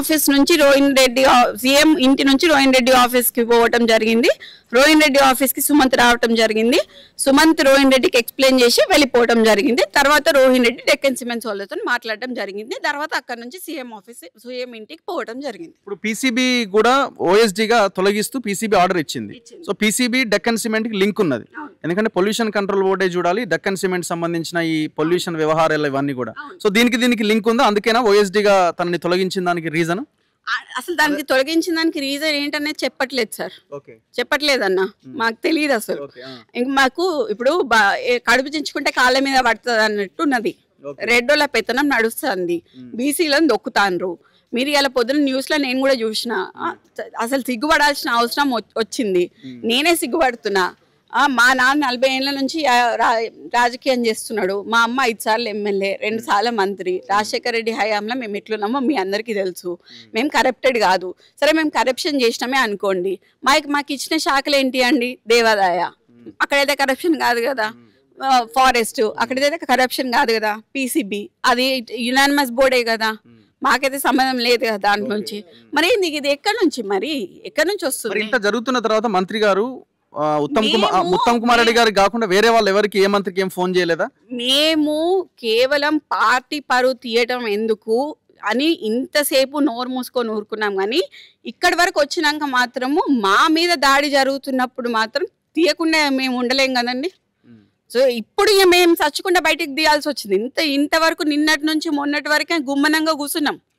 Office నుంచి Rohin Reddy CM ఇంటి నుంచి రోహిన్ రెడ్డి ఆఫీస్ కి పోవటం జరిగింది. రోహిన్ రెడ్డి ఆఫీస్ కి సుమంత్ రావటం జరిగింది. సుమంత్ రోహిన్ రెడ్డికి ఎక్స్ప్లెయిన్ చేసి వెళ్ళిపోవడం జరిగింది. తర్వాత రోహిన్ రెడ్డి డెక్కన్ సిమెంట్స్ వాళ్ళతో మాట్లాడడం జరిగింది. తర్వాత అక్కడ నుంచి సీఎం ఇంటికి పోవడం జరిగింది. ఇప్పుడు పీసీబీ కూడా ఓఎస్డీగా తొలగిస్తూ పీసీబీ ఆర్డర్ ఇచ్చింది. సో పీసీబీ డెక్కన్ సిమెంట్ కి లింక్ ఉన్నది. ఎందుకంటే పొల్యూషన్ కంట్రోల్ బోర్డే చూడాలి, డెక్కన్ సిమెంట్ సంబంధించిన ఈ పొల్యూషన్ వ్యవహారాలు ఇవన్నీ కూడా. సో దీనికి లింక్ ఉందా? అందుకేనా ఓఎస్డీగా తనని తొలగించిన దానికి రీజన్? అసలు దానికి తొలగించిన దానికి రీజన్ ఏంటనేది చెప్పట్లేదు సార్. చెప్పట్లేదు అన్న, మాకు తెలియదు అసలు. ఇంక మాకు ఇప్పుడు కడుపు చించుకుంటే కాళ్ళ మీద పడుతుంది అన్నట్టు ఉన్నది. రెడ్డోళ్ళ పెత్తనం నడుస్తుంది, బీసీలను దొక్కుతాండ్రు. మీరు ఇలా పొద్దున న్యూస్ లో నేను కూడా చూసిన. అసలు సిగ్గుపడాల్సిన అవసరం వచ్చింది. నేనే సిగ్గుపడుతున్నా. మా నాన్న 40 ఏళ్ల నుంచి రాజకీయం చేస్తున్నాడు. మా అమ్మ 5 సార్లు ఎమ్మెల్యే, 2 సార్లు మంత్రి. రాజశేఖర రెడ్డి హయాంలో మేము ఎట్లున్నామో మీ అందరికీ తెలుసు. మేము కరప్టెడ్ కాదు. సరే మేము కరప్షన్ చేసినామే అనుకోండి, మాకు ఇచ్చిన శాఖలు ఏంటి అండి? దేవాదాయ, అక్కడైతే కరప్షన్ కాదు కదా. ఫారెస్ట్, అక్కడైతే కరప్షన్ కాదు కదా. పీసీబీ, అది యునానిమస్ బోర్డే కదా. మాకైతే సంబంధం లేదు కదా దాని నుంచి. మరి ఇది ఎక్కడి నుంచి వస్తుంది? ఇంత జరుగుతున్న తర్వాత మంత్రి గారు ఉత్తమ్ కుమార్ రెడ్డి గారికి కాకుండా వేరే వాళ్ళు ఎవరికి ఏ మంత్రికి ఏం ఫోన్ చేయలేదా? మేము కేవలం పార్టీ పరువు తీయటం ఎందుకు అని ఇంతసేపు నోరు మూసుకొని ఊరుకున్నాం. కానీ ఇక్కడి వరకు వచ్చినాక మాత్రము మా మీద దాడి జరుగుతున్నప్పుడు మాత్రం తీయకుండా మేము ఉండలేం కదండి. సో ఇప్పుడు మేము చచ్చకుండా బయటికి తీయాల్సి వచ్చింది. ఇంతవరకు నిన్నటి నుంచి మొన్నటి వరకే గుమ్మనంగా కూర్చున్నాం.